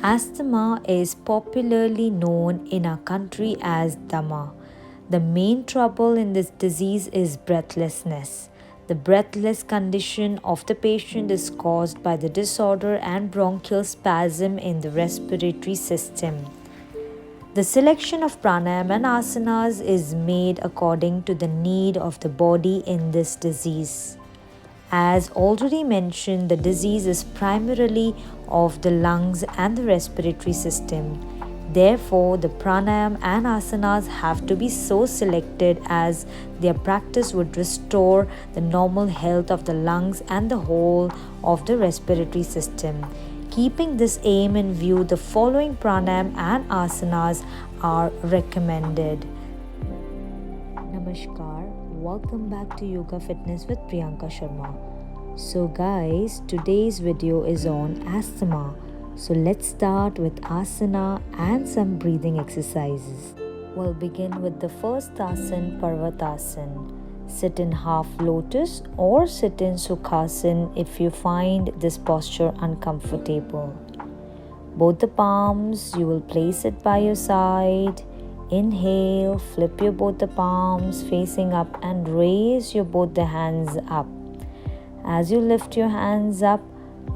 Asthma is popularly known in our country as dama. The main trouble in this disease is breathlessness. The breathless condition of the patient is caused by the disorder and bronchial spasm in the respiratory system. The selection of pranayam and asanas is made according to the need of the body in this disease. As already mentioned, the disease is primarily of the lungs and the respiratory system. Therefore, the pranayam and asanas have to be so selected as their practice would restore the normal health of the lungs and the whole of the respiratory system. Keeping this aim in view, the following pranayam and asanas are recommended. Namaskar, welcome back to Yoga Fitness with Priyanka Sharma. So guys, today's video is on asthma. So let's start with asana and some breathing exercises. We'll begin with the first asana, Parvatasana. Sit in half lotus or sit in Simhasan if you find this posture uncomfortable. Both the palms, you will place it by your side. Inhale, flip your both the palms facing up and raise your both the hands up. As you lift your hands up,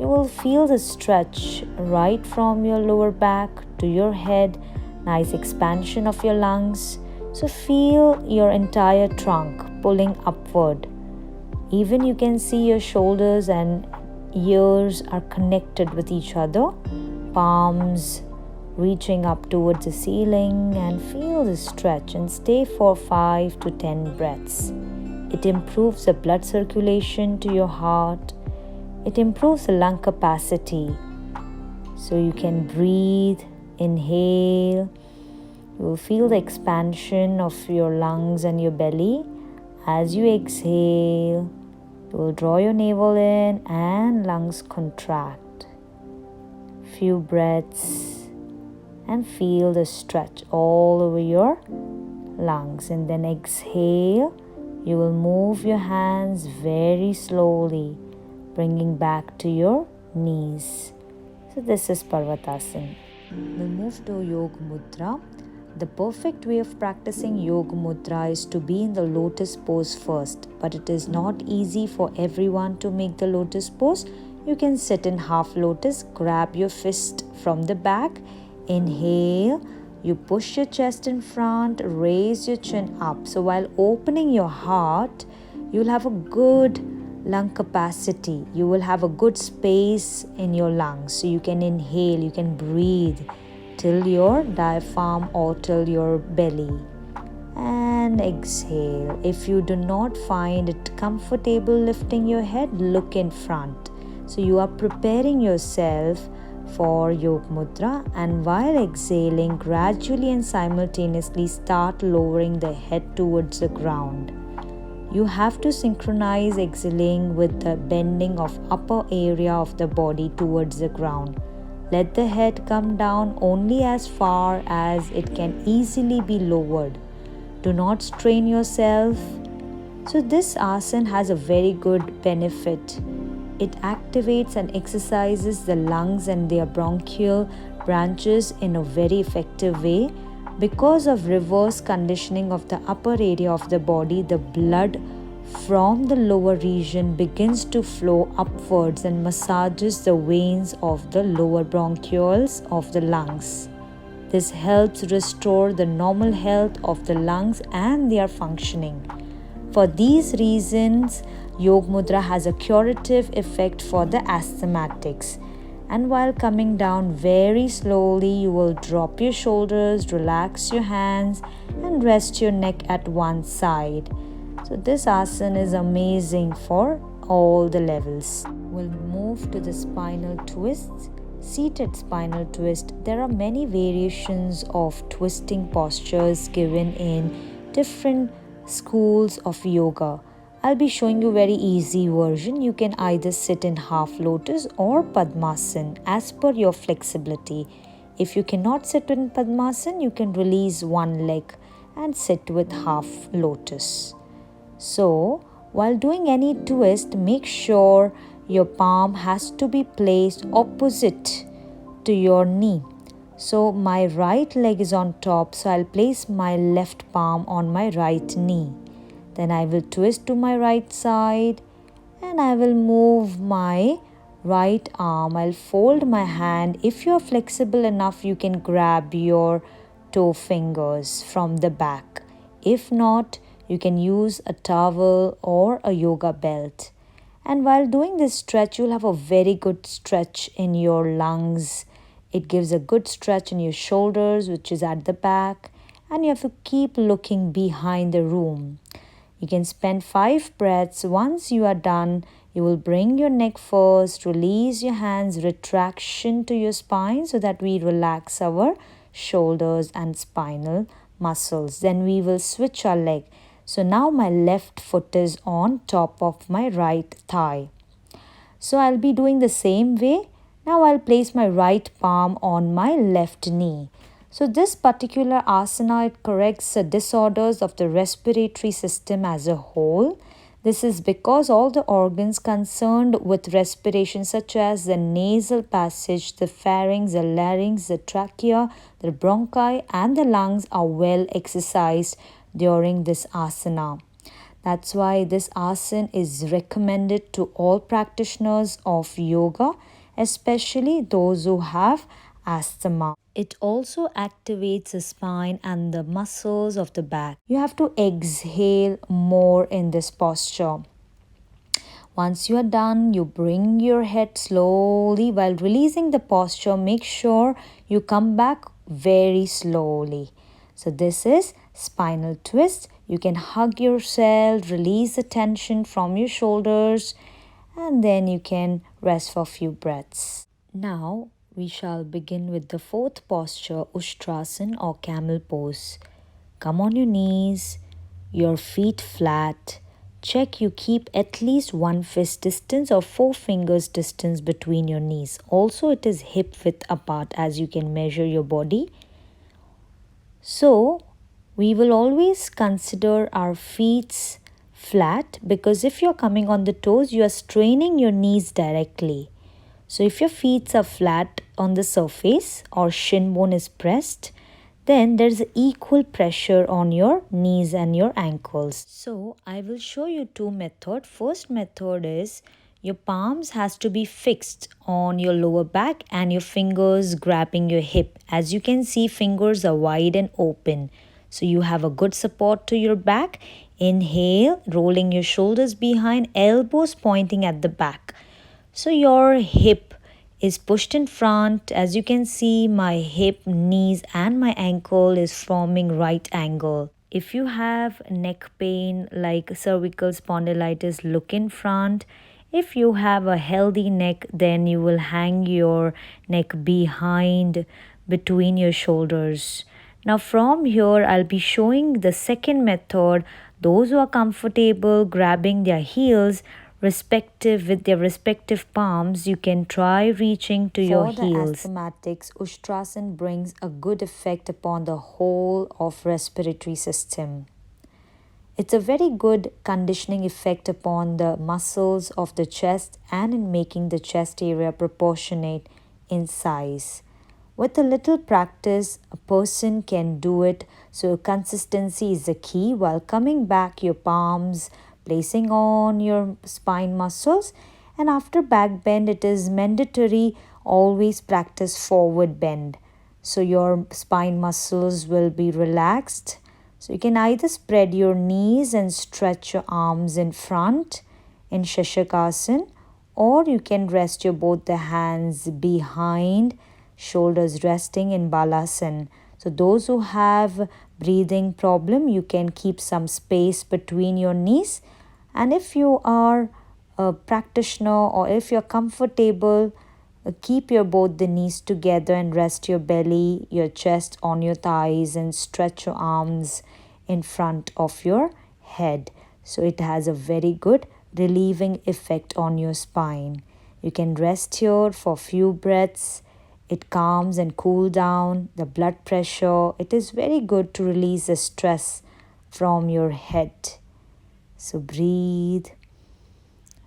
you will feel the stretch right from your lower back to your head, nice expansion of your lungs. So feel your entire trunk pulling upward. Even you can see your shoulders and ears are connected with each other. Palms reaching up towards the ceiling, and feel the stretch and stay for 5 to 10 breaths. It improves the blood circulation to your heart. It improves the lung capacity. So you can breathe, inhale. You will feel the expansion of your lungs and your belly. As you exhale, you will draw your navel in and lungs contract. Few breaths and feel the stretch all over your lungs. And then exhale, you will move your hands very slowly, bringing back to your knees. So this is Parvatasana. We'll move to Yoga Mudra. The perfect way of practicing Yoga Mudra is to be in the Lotus Pose first, but it is not easy for everyone to make the Lotus Pose. You can sit in half lotus, grab your fist from the back, inhale, you push your chest in front, raise your chin up. So while opening your heart, you'll have a good lung capacity. You will have a good space in your lungs. So you can inhale, you can breathe till your diaphragm or till your belly. And exhale. If you do not find it comfortable lifting your head, look in front. So you are preparing yourself for Yoga Mudra, and while exhaling, gradually and simultaneously start lowering the head towards the ground. You have to synchronize exhaling with the bending of upper area of the body towards the ground. Let the head come down only as far as it can easily be lowered. Do not strain yourself. So this asana has a very good benefit. It activates and exercises the lungs and their bronchial branches in a very effective way. Because of reverse conditioning of the upper area of the body, the blood from the lower region begins to flow upwards and massages the veins of the lower bronchioles of the lungs. This helps restore the normal health of the lungs and their functioning. For these reasons, Yoga Mudra has a curative effect for the asthmatics. And while coming down very slowly, you will drop your shoulders, relax your hands, and rest your neck at one side. So this asana is amazing for all the levels. We'll move to the spinal twist. Seated spinal twist. There are many variations of twisting postures given in different schools of yoga. I'll be showing you a very easy version. You can either sit in half lotus or Padmasana as per your flexibility. If you cannot sit in Padmasana, you can release one leg and sit with half lotus. So, while doing any twist, make sure your palm has to be placed opposite to your knee. So my right leg is on top, so I'll place my left palm on my right knee. Then I will twist to my right side and I will move my right arm. I'll fold my hand. If you're flexible enough, you can grab your toe fingers from the back. If not, you can use a towel or a yoga belt. And while doing this stretch, you'll have a very good stretch in your lungs. It gives a good stretch in your shoulders, which is at the back. And you have to keep looking behind the room. You can spend 5 breaths. Once you are done, you will bring your neck first, release your hands, retraction to your spine so that we relax our shoulders and spinal muscles. Then we will switch our leg. So now my left foot is on top of my right thigh. So I'll be doing the same way. Now I'll place my right palm on my left knee. So this particular asana, it corrects the disorders of the respiratory system as a whole. This is because all the organs concerned with respiration, such as the nasal passage, the pharynx, the larynx, the trachea, the bronchi, and the lungs are well exercised during this asana. That's why this asana is recommended to all practitioners of yoga, especially those who have asthma. It also activates the spine and the muscles of the back. You have to exhale more in this posture. Once you are done, you bring your head slowly while releasing the posture. Make sure you come back very slowly. So this is spinal twist. You can hug yourself, release the tension from your shoulders, and then you can rest for a few breaths. Now we shall begin with the fourth posture, Ustrasana or Camel Pose. Come on your knees, your feet flat. Check you keep at least 1 fist distance or 4 fingers distance between your knees. Also, it is hip width apart as you can measure your body. So, we will always consider our feet flat because if you're coming on the toes, you are straining your knees directly. So if your feet are flat on the surface or shin bone is pressed, then there's equal pressure on your knees and your ankles. So I will show you 2 methods. First method is your palms has to be fixed on your lower back and your fingers grabbing your hip. As you can see, fingers are wide and open. So you have a good support to your back. Inhale, rolling your shoulders behind, elbows pointing at the back. So your hip is pushed in front. As you can see, my hip, knees and my ankle is forming right angle. If you have neck pain like cervical spondylitis, look in front. If you have a healthy neck, then you will hang your neck behind between your shoulders. Now from here, I'll be showing the second method. Those who are comfortable grabbing their heels with their respective palms, you can try reaching to your heels. For the asthmatics, Ustrasana brings a good effect upon the whole of respiratory system. It's a very good conditioning effect upon the muscles of the chest and in making the chest area proportionate in size. With a little practice, a person can do it. So consistency is the key. While coming back, your palms placing on your spine muscles, and after back bend, it is mandatory always practice forward bend. So your spine muscles will be relaxed. So you can either spread your knees and stretch your arms in front in Shashakasana, or you can rest your both the hands behind, shoulders resting in Balasana. So those who have breathing problem, you can keep some space between your knees. And if you are a practitioner or if you're comfortable, keep your both the knees together and rest your belly, your chest on your thighs and stretch your arms in front of your head. So it has a very good relieving effect on your spine. You can rest here for a few breaths. It calms and cool down the blood pressure. It is very good to release the stress from your head. So breathe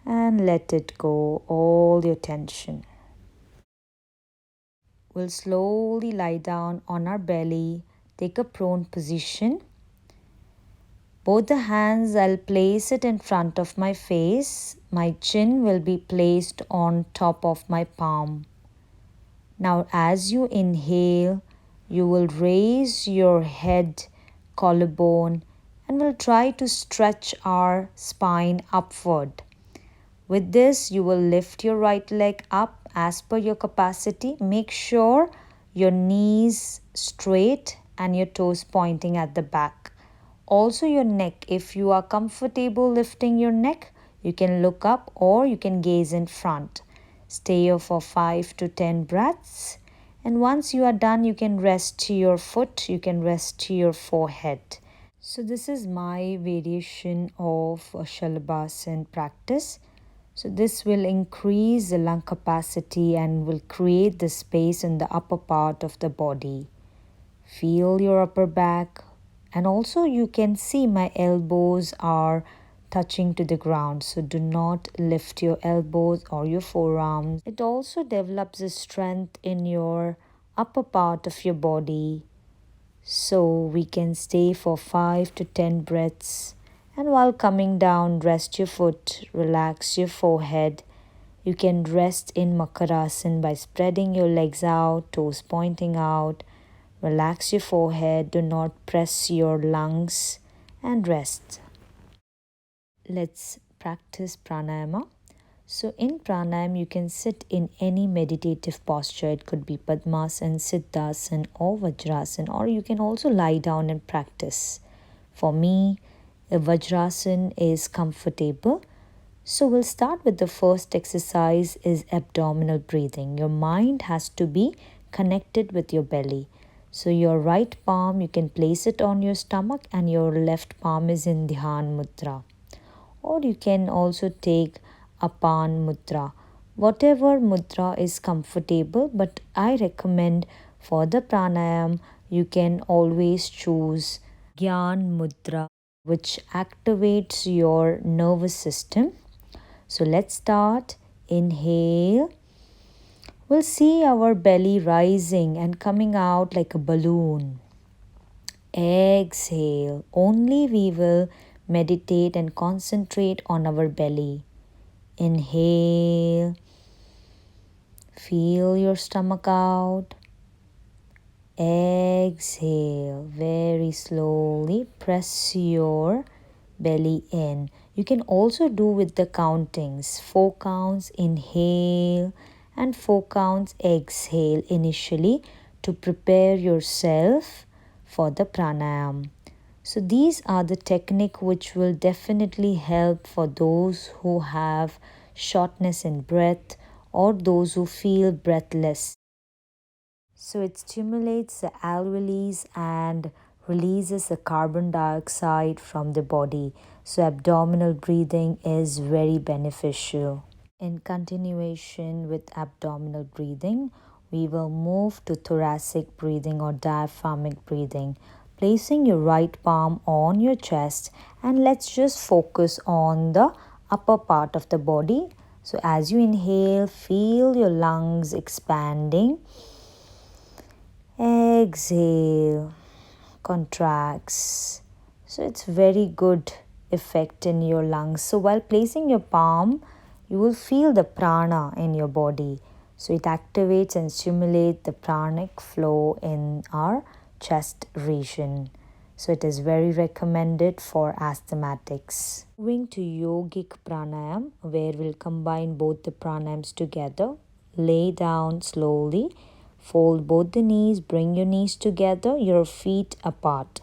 and let it go, all your tension. We'll slowly lie down on our belly, take a prone position. Both the hands, I'll place it in front of my face. My chin will be placed on top of my palm. Now, as you inhale, you will raise your head, collarbone, and will try to stretch our spine upward. With this, you will lift your right leg up as per your capacity. Make sure your knees straight and your toes pointing at the back. Also your neck, if you are comfortable lifting your neck, you can look up or you can gaze in front. Stay here for 5 to 10 breaths. And once you are done, you can rest to your foot, you can rest to your forehead. So this is my variation of a Shalabhasan practice. So this will increase the lung capacity and will create the space in the upper part of the body. Feel your upper back, and also you can see my elbows are touching to the ground. So do not lift your elbows or your forearms. It also develops a strength in your upper part of your body. So we can stay for 5 to 10 breaths. And while coming down, rest your foot, relax your forehead. You can rest in Makarasana by spreading your legs out, toes pointing out. Relax your forehead, do not press your lungs, and rest. Let's practice pranayama. So in pranayam, you can sit in any meditative posture. It could be Padmasana, Siddhasana or Vajrasana, or you can also lie down and practice. For me, a Vajrasana is comfortable. So we'll start with the first exercise is abdominal breathing. Your mind has to be connected with your belly. So your right palm, you can place it on your stomach and your left palm is in Dhyan Mudra. Or you can also take Apan Mudra. Whatever mudra is comfortable, but I recommend for the pranayam, you can always choose Gyan Mudra, which activates your nervous system. So let's start. Inhale. We'll see our belly rising and coming out like a balloon. Exhale. Only we will meditate and concentrate on our belly. Inhale. Feel your stomach out. Exhale. Very slowly press your belly in. You can also do with the countings. 4 counts inhale and 4 counts exhale initially to prepare yourself for the pranayam. So these are the technique which will definitely help for those who have shortness in breath or those who feel breathless. So it stimulates the alveoles and releases the carbon dioxide from the body. So abdominal breathing is very beneficial. In continuation with abdominal breathing, we will move to thoracic breathing or diaphragmic breathing. Placing your right palm on your chest, and let's just focus on the upper part of the body. So as you inhale, feel your lungs expanding. Exhale, contracts. So it's very good effect in your lungs. So while placing your palm, you will feel the prana in your body. So it activates and stimulates the pranic flow in our chest region. So it is very recommended for asthmatics. Moving to Yogic Pranayam, where we'll combine both the pranayams together. Lay down slowly. Fold both the knees, bring your knees together, your feet apart.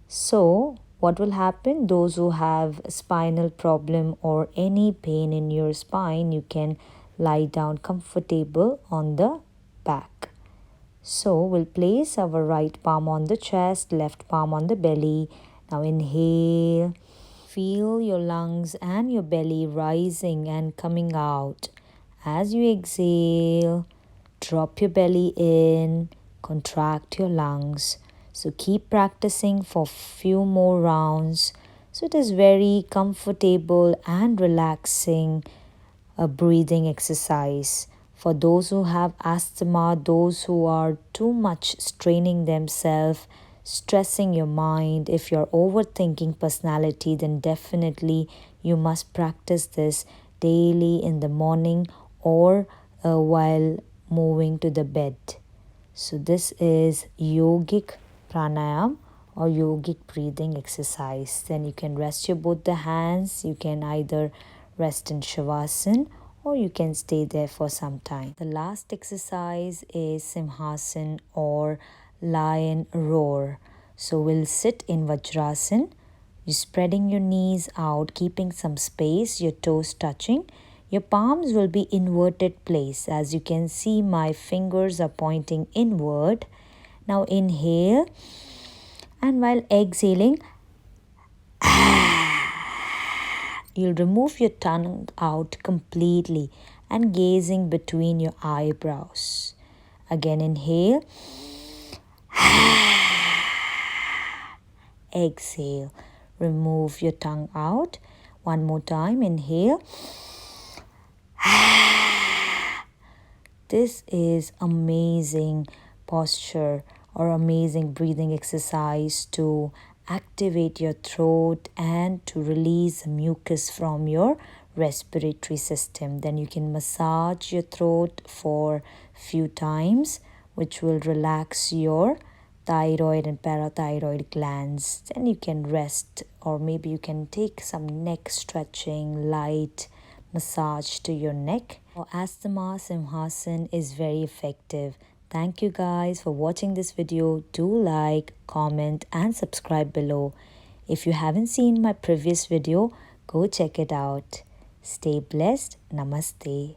So, what will happen? Those who have a spinal problem or any pain in your spine, you can lie down comfortable on the back. So, we'll place our right palm on the chest, left palm on the belly. Now, inhale. Feel your lungs and your belly rising and coming out. As you exhale, drop your belly in, contract your lungs. So keep practicing for few more rounds. So it is very comfortable and relaxing breathing exercise. For those who have asthma, those who are too much straining themselves, stressing your mind, if you're overthinking personality, then definitely you must practice this daily in the morning or while moving to the bed. So this is Yogic Pranayam or yogic breathing exercise. Then you can rest your both the hands. You can either rest in Shavasana or you can stay there for some time. The last exercise is Simhasan or lion roar. So we'll sit in Vajrasana. You're spreading your knees out, keeping some space, your toes touching. Your palms will be inverted place. As you can see, my fingers are pointing inward. Now inhale, and while exhaling, you'll remove your tongue out completely and gazing between your eyebrows. Again, inhale. Exhale. Remove your tongue out. One more time. Inhale. This is amazing posture or amazing breathing exercise to activate your throat and to release mucus from your respiratory system. Then you can massage your throat for few times, which will relax your thyroid and parathyroid glands. Then you can rest, or maybe you can take some neck stretching, light massage to your neck. For asthma, Simhasan is very effective. Thank you guys for watching this video. Do like, comment and subscribe below. If you haven't seen my previous video, go check it out. Stay blessed. Namaste.